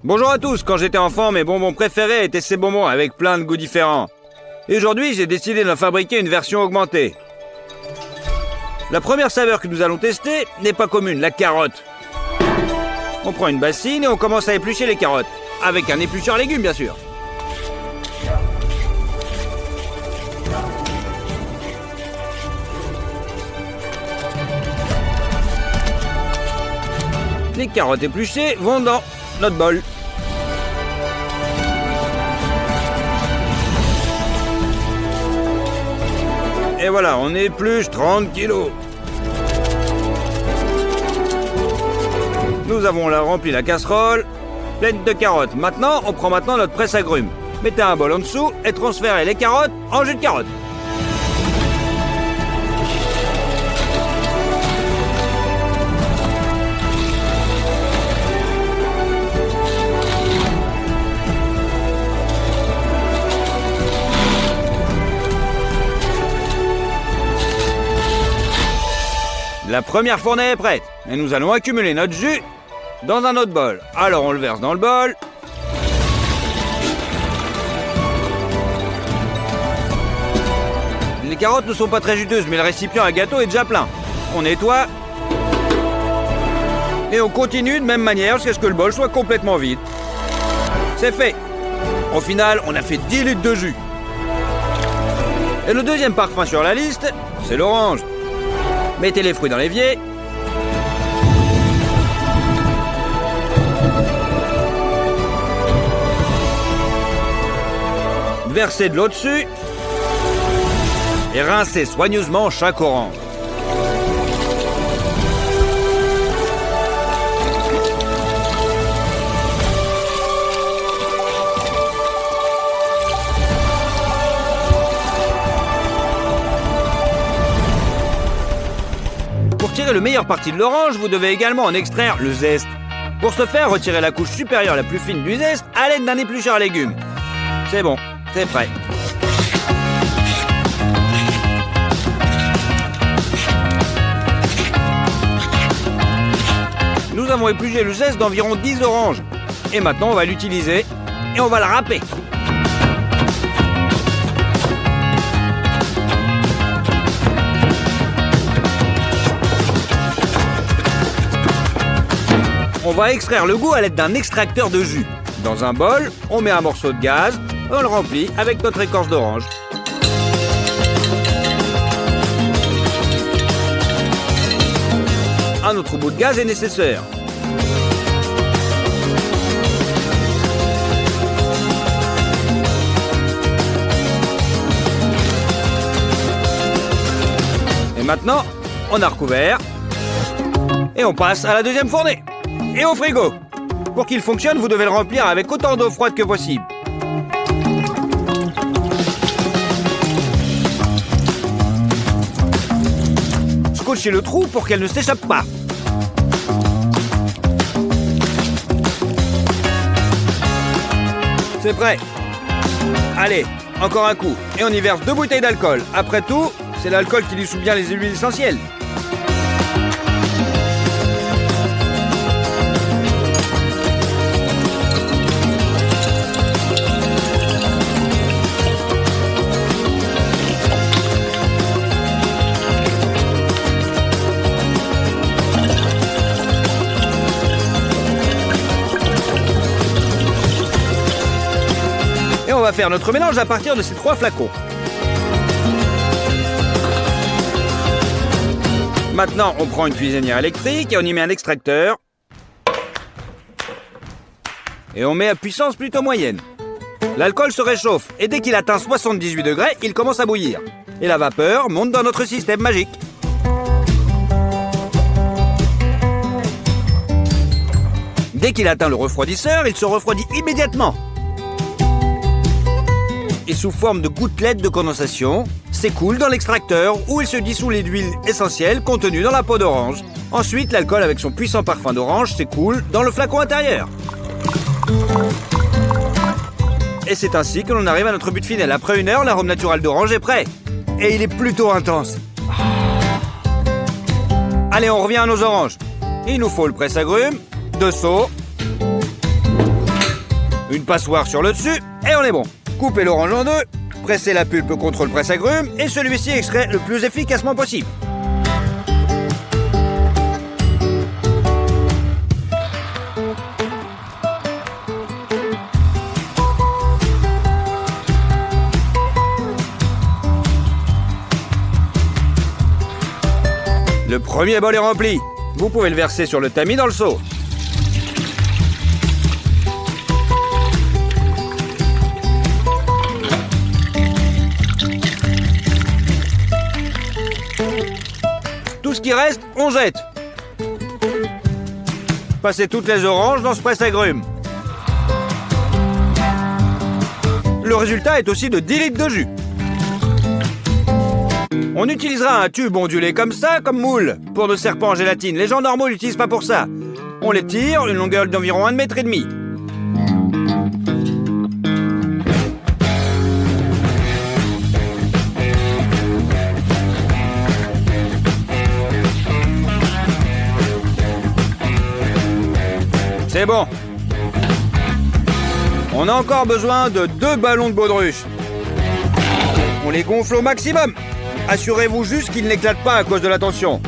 Bonjour à tous, quand j'étais enfant, mes bonbons préférés étaient ces bonbons avec plein de goûts différents. Et aujourd'hui, j'ai décidé d'en fabriquer une version augmentée. La première saveur que nous allons tester n'est pas commune, la carotte. On prend une bassine et on commence à éplucher les carottes. Avec un éplucheur à légumes, bien sûr. Les carottes épluchées vont dans notre bol. Et voilà, on épluche 30 kilos. Nous avons rempli la casserole pleine de carottes. Maintenant, on prend notre presse-agrumes. Mettez un bol en dessous et transférez les carottes en jus de carotte. La première fournée est prête et nous allons accumuler notre jus dans un autre bol. Alors on le verse dans le bol. Les carottes ne sont pas très juteuses, mais le récipient à gâteau est déjà plein. On nettoie. Et on continue de même manière jusqu'à ce que le bol soit complètement vide. C'est fait. Au final, on a fait 10 litres de jus. Et le deuxième parfum sur la liste, c'est l'orange. Mettez les fruits dans l'évier. Versez de l'eau dessus. Et rincez soigneusement chaque orange. Pour tirer le meilleur parti de l'orange, vous devez également en extraire le zeste. Pour ce faire, retirez la couche supérieure la plus fine du zeste à l'aide d'un éplucheur à légumes. C'est bon, c'est prêt. Nous avons épluché le zeste d'environ 10 oranges. Et maintenant, on va l'utiliser et on va le râper. On va extraire le goût à l'aide d'un extracteur de jus. Dans un bol, on met un morceau de gaz, on le remplit avec notre écorce d'orange. Un autre bout de gaz est nécessaire. Et maintenant, on a recouvert et on passe à la deuxième fournée. Et au frigo. Pour qu'il fonctionne, vous devez le remplir avec autant d'eau froide que possible. Scotchez le trou pour qu'elle ne s'échappe pas. C'est prêt. Allez, encore un coup. Et on y verse 2 bouteilles d'alcool. Après tout, c'est l'alcool qui dissout bien les huiles essentielles. Et on va faire notre mélange à partir de ces 3 flacons. Maintenant, on prend une cuisinière électrique et on y met un extracteur. Et on met à puissance plutôt moyenne. L'alcool se réchauffe et dès qu'il atteint 78 degrés, il commence à bouillir. Et la vapeur monte dans notre système magique. Dès qu'il atteint le refroidisseur, il se refroidit immédiatement. Et sous forme de gouttelettes de condensation, s'écoule dans l'extracteur où il se dissout les huiles essentielles contenues dans la peau d'orange. Ensuite, l'alcool avec son puissant parfum d'orange s'écoule dans le flacon intérieur. Et c'est ainsi que l'on arrive à notre but final. Après 1 heure, l'arôme naturel d'orange est prêt. Et il est plutôt intense. Allez, on revient à nos oranges. Il nous faut le presse-agrumes, 2 seaux, une passoire sur le dessus, et on est bon. Coupez l'orange en deux, pressez la pulpe contre le presse-agrumes, et celui-ci extrait le plus efficacement possible. Le premier bol est rempli. Vous pouvez le verser sur le tamis dans le seau. Tout ce qui reste, on jette. Passez toutes les oranges dans ce presse-agrumes. Le résultat est aussi de 10 litres de jus. On utilisera un tube ondulé comme ça, comme moule, pour nos serpents en gélatine. Les gens normaux l'utilisent pas pour ça. On les tire, une longueur d'environ 1,5 m. C'est bon. On a encore besoin de 2 ballons de baudruche. On les gonfle au maximum. Assurez-vous juste qu'ils n'éclatent pas à cause de la tension.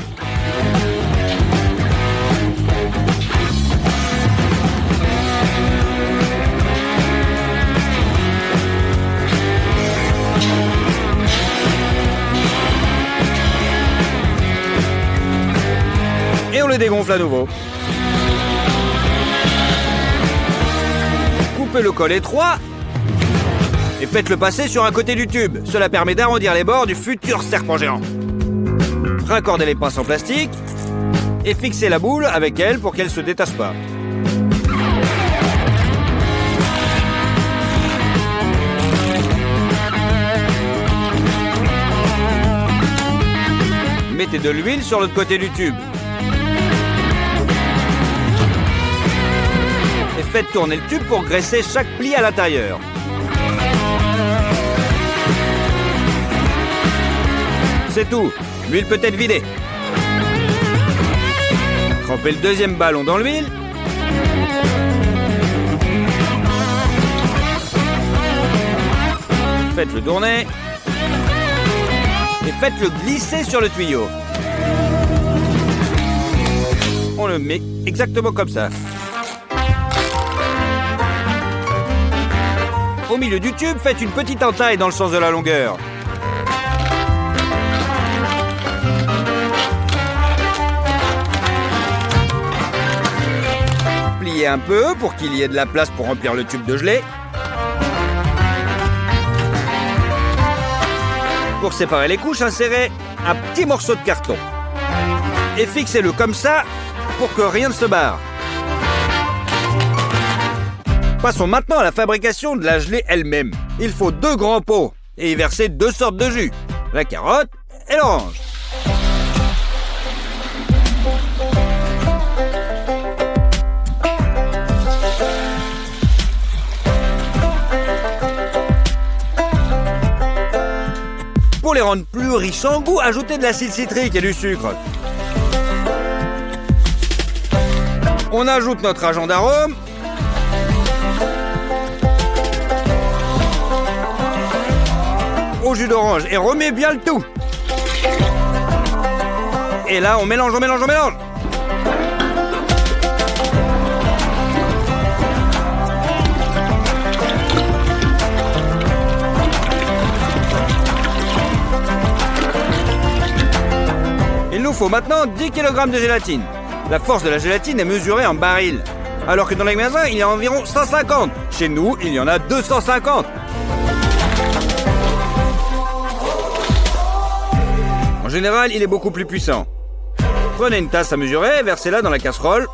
Et on les dégonfle à nouveau. Coupez le col étroit et faites-le passer sur un côté du tube. Cela permet d'arrondir les bords du futur serpent géant. Raccordez les pinces en plastique et fixez la boule avec elle pour qu'elle ne se détache pas. Mettez de l'huile sur l'autre côté du tube. Et faites tourner le tube pour graisser chaque pli à l'intérieur. C'est tout. L'huile peut être vidée. Trempez le deuxième ballon dans l'huile. Faites-le tourner. Et faites-le glisser sur le tuyau. On le met exactement comme ça. Au milieu du tube, faites une petite entaille dans le sens de la longueur. Pliez un peu pour qu'il y ait de la place pour remplir le tube de gelée. Pour séparer les couches, insérez un petit morceau de carton. Et fixez-le comme ça pour que rien ne se barre. Passons maintenant à la fabrication de la gelée elle-même. Il faut 2 grands pots et y verser 2 sortes de jus, la carotte et l'orange. Pour les rendre plus riches en goût, ajoutez de l'acide citrique et du sucre. On ajoute notre agent d'arôme. Au jus d'orange et remet bien le tout. Et là, on mélange, on mélange, on mélange. Il nous faut maintenant 10 kg de gélatine. La force de la gélatine est mesurée en barils, alors que dans les magasins, il y a environ 150. Chez nous, il y en a 250. En général, il est beaucoup plus puissant. Prenez une tasse à mesurer, versez-la dans la casserole.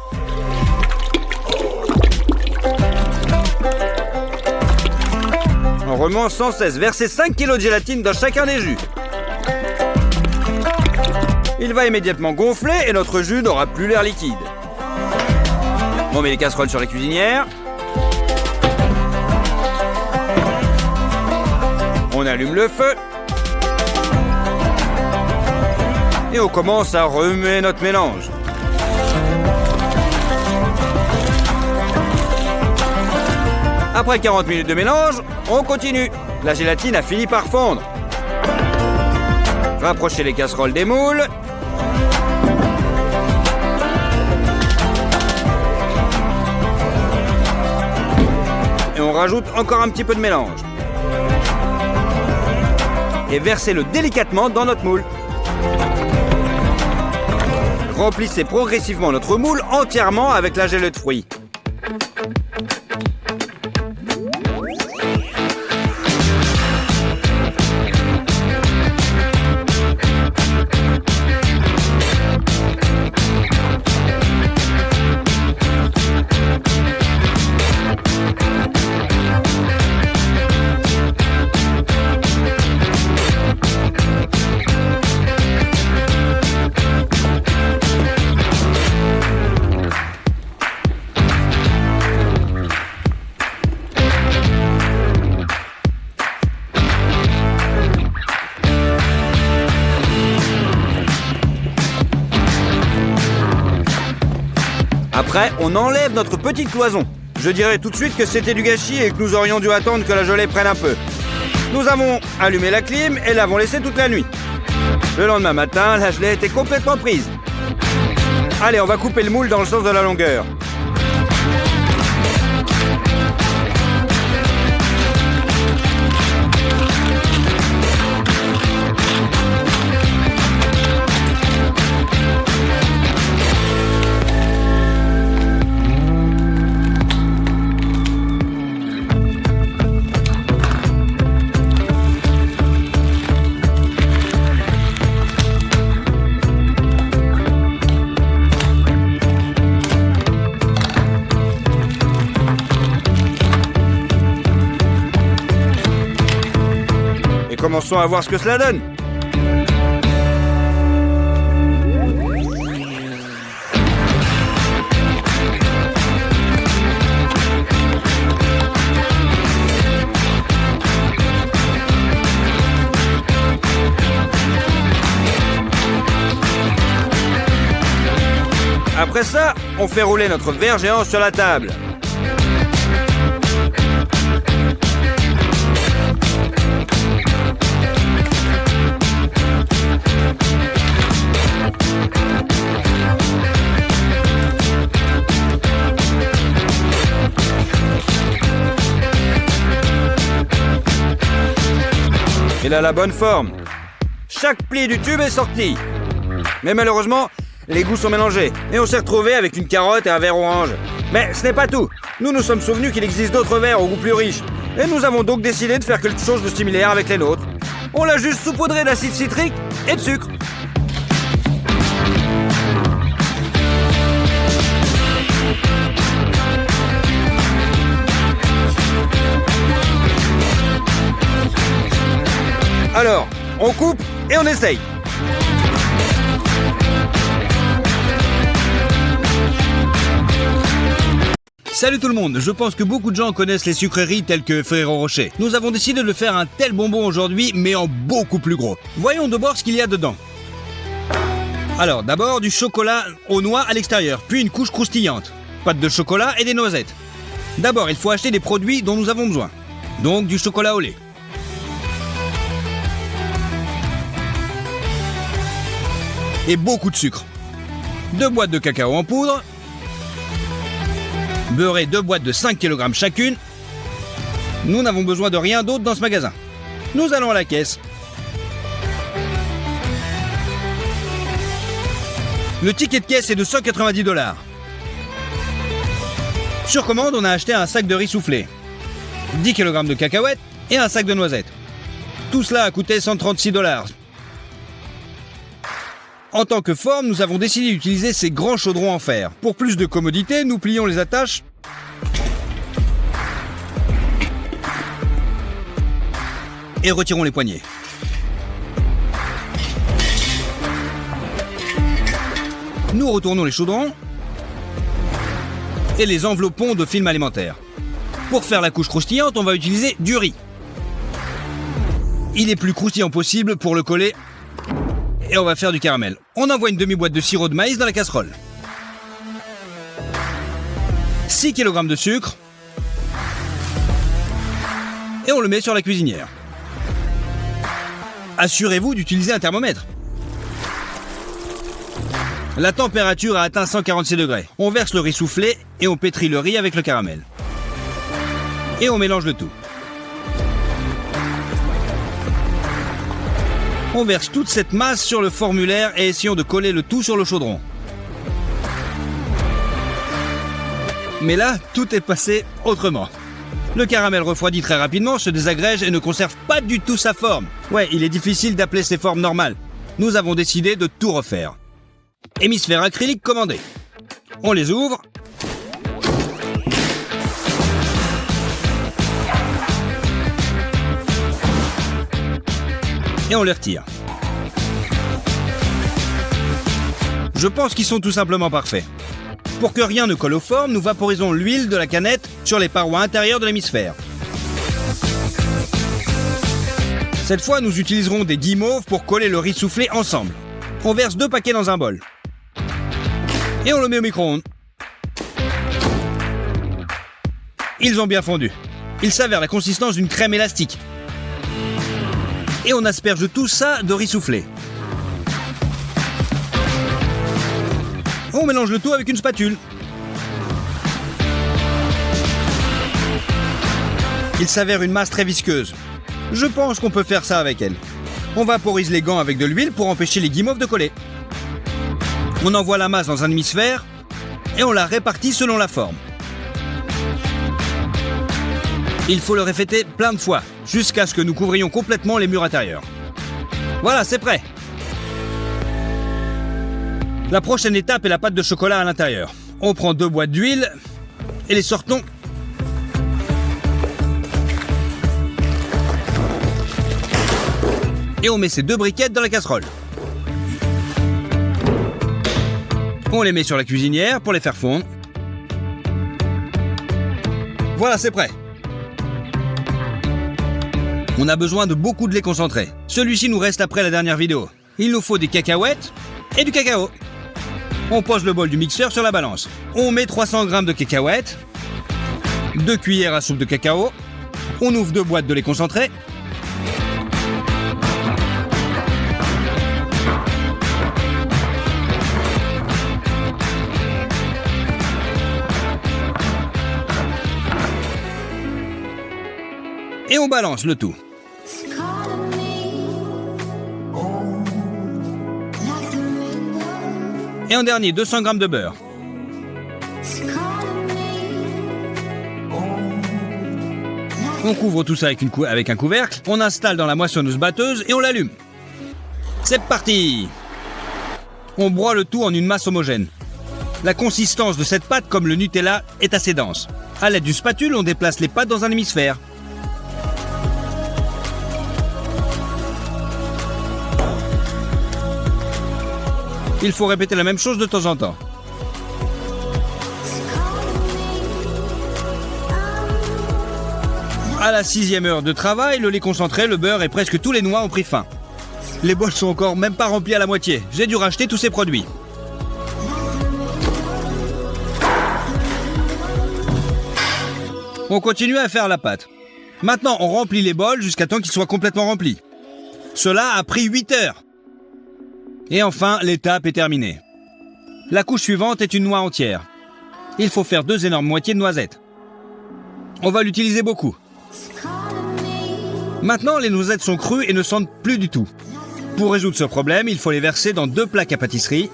En remuant sans cesse, versez 5 kg de gélatine dans chacun des jus. Il va immédiatement gonfler et notre jus n'aura plus l'air liquide. On met les casseroles sur la cuisinière. On allume le feu. Et on commence à remuer notre mélange. Après 40 minutes de mélange, on continue. La gélatine a fini par fondre. Rapprochez les casseroles des moules. Et on rajoute encore un petit peu de mélange. Et versez-le délicatement dans notre moule. Remplissez progressivement notre moule entièrement avec la gelée de fruits. Après, on enlève notre petite cloison. Je dirais tout de suite que c'était du gâchis et que nous aurions dû attendre que la gelée prenne un peu. Nous avons allumé la clim et l'avons laissée toute la nuit. Le lendemain matin, la gelée était complètement prise. Allez, on va couper le moule dans le sens de la longueur. Commençons à voir ce que cela donne. Après ça, on fait rouler notre verre géant sur la table. Il a la bonne forme. Chaque pli du tube est sorti. Mais malheureusement, les goûts sont mélangés. Et on s'est retrouvé avec une carotte et un verre orange. Mais ce n'est pas tout. Nous nous sommes souvenus qu'il existe d'autres verres au goût plus riche. Et nous avons donc décidé de faire quelque chose de similaire avec les nôtres. On l'a juste saupoudré d'acide citrique et de sucre. Alors, on coupe et on essaye. Salut tout le monde, je pense que beaucoup de gens connaissent les sucreries telles que Ferrero Rocher. Nous avons décidé de faire un tel bonbon aujourd'hui, mais en beaucoup plus gros. Voyons d'abord ce qu'il y a dedans. Alors, d'abord du chocolat aux noix à l'extérieur, puis une couche croustillante, pâte de chocolat et des noisettes. D'abord, il faut acheter des produits dont nous avons besoin. Donc du chocolat au lait. Et beaucoup de sucre. 2 boîtes de cacao en poudre. Beurrer 2 boîtes de 5 kg chacune. Nous n'avons besoin de rien d'autre dans ce magasin. Nous allons à la caisse. Le ticket de caisse est de 190 $. Sur commande, on a acheté un sac de riz soufflé, 10 kg de cacahuètes et un sac de noisettes. Tout cela a coûté 136 $. En tant que forme, nous avons décidé d'utiliser ces grands chaudrons en fer. Pour plus de commodité, nous plions les attaches et retirons les poignées. Nous retournons les chaudrons et les enveloppons de film alimentaire. Pour faire la couche croustillante, on va utiliser du riz. Il est plus croustillant possible pour le coller. Et on va faire du caramel. On envoie une demi-boîte de sirop de maïs dans la casserole. 6 kg de sucre. Et on le met sur la cuisinière. Assurez-vous d'utiliser un thermomètre. La température a atteint 146 degrés. On verse le riz soufflé et on pétrit le riz avec le caramel. Et on mélange le tout. On verse toute cette masse sur le formulaire et essayons de coller le tout sur le chaudron. Mais là, tout est passé autrement. Le caramel refroidit très rapidement, se désagrège et ne conserve pas du tout sa forme. Ouais, il est difficile d'appeler ces formes normales. Nous avons décidé de tout refaire. Hémisphère acrylique commandé. On les ouvre. Et on les retire. Je pense qu'ils sont tout simplement parfaits. Pour que rien ne colle aux formes, nous vaporisons l'huile de la canette sur les parois intérieures de l'hémisphère. Cette fois, nous utiliserons des guimauves pour coller le riz soufflé ensemble. On verse 2 paquets dans un bol. Et on le met au micro-ondes. Ils ont bien fondu. Ils s'avèrent la consistance d'une crème élastique. Et on asperge tout ça de riz soufflé. On mélange le tout avec une spatule. Il s'avère une masse très visqueuse. Je pense qu'on peut faire ça avec elle. On vaporise les gants avec de l'huile pour empêcher les guimauves de coller. On envoie la masse dans un hémisphère et on la répartit selon la forme. Il faut le répéter plein de fois, jusqu'à ce que nous couvrions complètement les murs intérieurs. Voilà, c'est prêt. La prochaine étape est la pâte de chocolat à l'intérieur. On prend 2 boîtes d'huile et les sortons. Et on met ces 2 briquettes dans la casserole. On les met sur la cuisinière pour les faire fondre. Voilà, c'est prêt. On a besoin de beaucoup de lait concentré. Celui-ci nous reste après la dernière vidéo. Il nous faut des cacahuètes et du cacao. On pose le bol du mixeur sur la balance. On met 300 g de cacahuètes, 2 cuillères à soupe de cacao. On ouvre 2 boîtes de lait concentré. Et on balance le tout. Et en dernier, 200 g de beurre. On couvre tout ça avec un couvercle. On installe dans la moissonneuse batteuse et on l'allume. C'est parti! On broie le tout en une masse homogène. La consistance de cette pâte, comme le Nutella, est assez dense. À l'aide d'une spatule, on déplace les pâtes dans un hémisphère. Il faut répéter la même chose de temps en temps. À la 6e heure de travail, le lait concentré, le beurre et presque tous les noix ont pris fin. Les bols sont encore même pas remplis à la moitié. J'ai dû racheter tous ces produits. On continue à faire la pâte. Maintenant, on remplit les bols jusqu'à temps qu'ils soient complètement remplis. Cela a pris 8 heures. Et enfin, l'étape est terminée. La couche suivante est une noix entière. Il faut faire 2 énormes moitiés de noisettes. On va l'utiliser beaucoup. Maintenant, les noisettes sont crues et ne sentent plus du tout. Pour résoudre ce problème, il faut les verser dans 2 plaques à pâtisserie.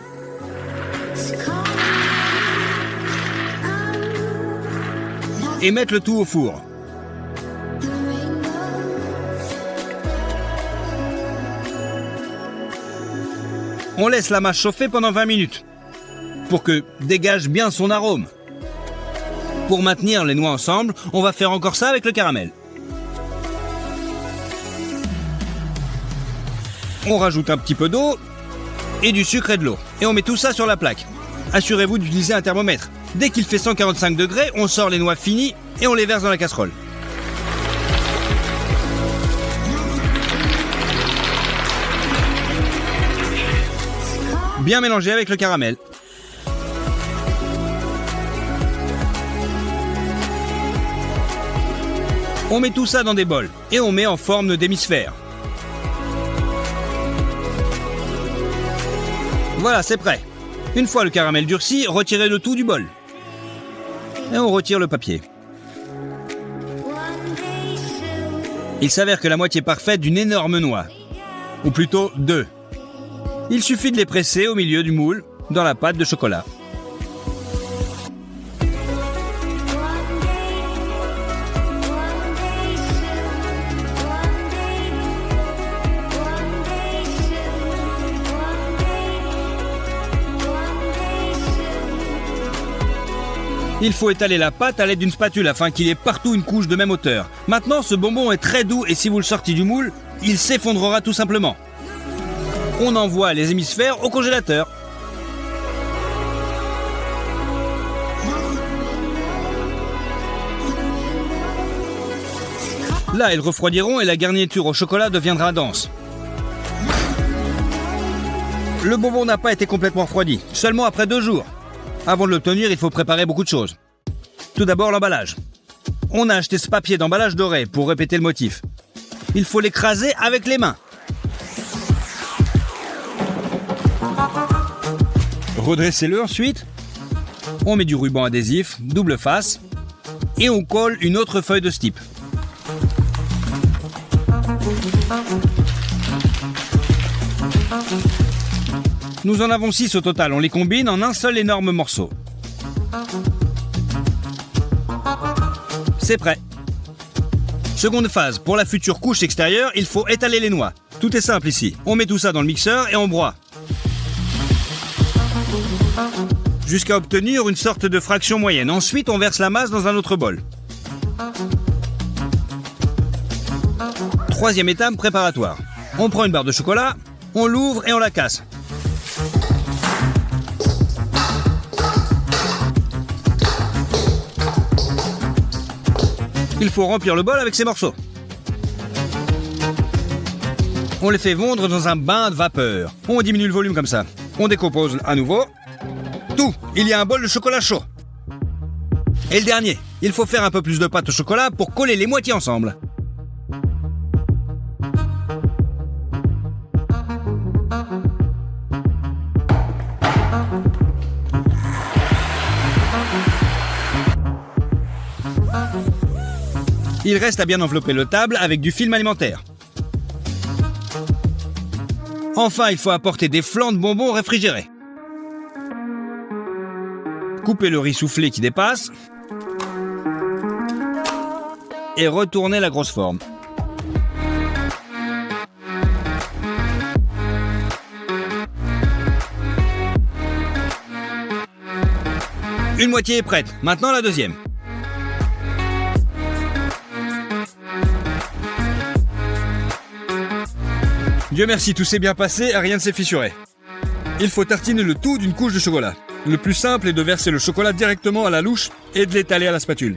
Et mettre le tout au four. On laisse la masse chauffer pendant 20 minutes pour que dégage bien son arôme. Pour maintenir les noix ensemble, on va faire encore ça avec le caramel. On rajoute un petit peu d'eau et du sucre et de l'eau. Et on met tout ça sur la plaque. Assurez-vous d'utiliser un thermomètre. Dès qu'il fait 145 degrés, on sort les noix finies et on les verse dans la casserole. Bien mélangé avec le caramel. On met tout ça dans des bols et on met en forme d'hémisphère. Voilà, c'est prêt. Une fois le caramel durci, retirez le tout du bol. Et on retire le papier. Il s'avère que la moitié parfaite d'une énorme noix, ou plutôt deux. Il suffit de les presser au milieu du moule, dans la pâte de chocolat. Il faut étaler la pâte à l'aide d'une spatule afin qu'il y ait partout une couche de même hauteur. Maintenant, ce bonbon est très doux et si vous le sortez du moule, il s'effondrera tout simplement. On envoie les hémisphères au congélateur. Là, ils refroidiront et la garniture au chocolat deviendra dense. Le bonbon n'a pas été complètement refroidi, seulement après 2 jours. Avant de l'obtenir, il faut préparer beaucoup de choses. Tout d'abord, l'emballage. On a acheté ce papier d'emballage doré pour répéter le motif. Il faut l'écraser avec les mains. Redressez-le ensuite. On met du ruban adhésif, double face, et on colle une autre feuille de stipp. Nous en avons 6 au total, on les combine en un seul énorme morceau. C'est prêt. Seconde phase, pour la future couche extérieure, il faut étaler les noix. Tout est simple ici. On met tout ça dans le mixeur et on broie. Jusqu'à obtenir une sorte de fraction moyenne. Ensuite, on verse la masse dans un autre bol. Troisième étape préparatoire. On prend une barre de chocolat, on l'ouvre et on la casse. Il faut remplir le bol avec ces morceaux. On les fait fondre dans un bain de vapeur. On diminue le volume comme ça. On décompose à nouveau. Tout, il y a un bol de chocolat chaud. Et le dernier, il faut faire un peu plus de pâte au chocolat pour coller les moitiés ensemble. Il reste à bien envelopper le table avec du film alimentaire. Enfin, il faut apporter des flancs de bonbons réfrigérés. Coupez le riz soufflé qui dépasse. Et retournez la grosse forme. Une moitié est prête. Maintenant la deuxième. Dieu merci, tout s'est bien passé et rien ne s'est fissuré. Il faut tartiner le tout d'une couche de chocolat. Le plus simple est de verser le chocolat directement à la louche et de l'étaler à la spatule.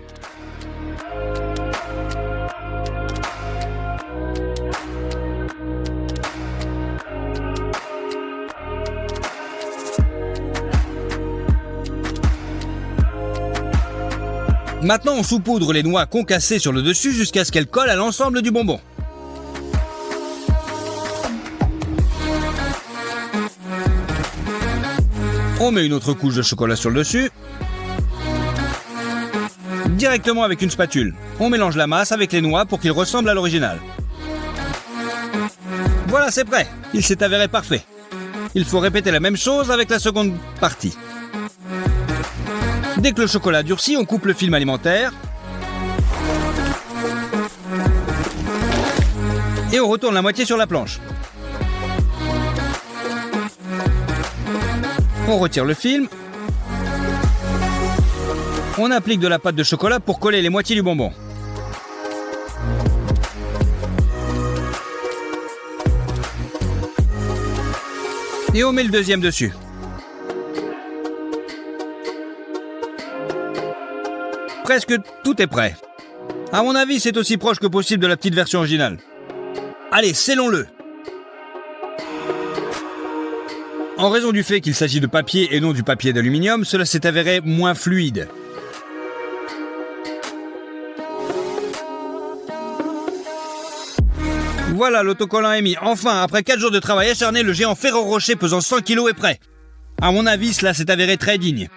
Maintenant, on saupoudre les noix concassées sur le dessus jusqu'à ce qu'elles collent à l'ensemble du bonbon. On met une autre couche de chocolat sur le dessus. Directement avec une spatule. On mélange la masse avec les noix pour qu'il ressemble à l'original. Voilà, c'est prêt. Il s'est avéré parfait. Il faut répéter la même chose avec la seconde partie. Dès que le chocolat durcit, on coupe le film alimentaire. Et on retourne la moitié sur la planche. On retire le film. On applique de la pâte de chocolat pour coller les moitiés du bonbon. Et on met le deuxième dessus. Presque tout est prêt. À mon avis, c'est aussi proche que possible de la petite version originale. Allez, scellons-le. En raison du fait qu'il s'agit de papier et non du papier d'aluminium, cela s'est avéré moins fluide. Voilà, l'autocollant est mis. Enfin, après 4 jours de travail acharné, le géant Ferrero Rocher pesant 100 kg est prêt. À mon avis, cela s'est avéré très digne.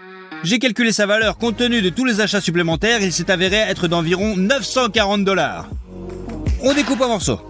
J'ai calculé sa valeur compte tenu de tous les achats supplémentaires, il s'est avéré être d'environ $940. On découpe en morceaux.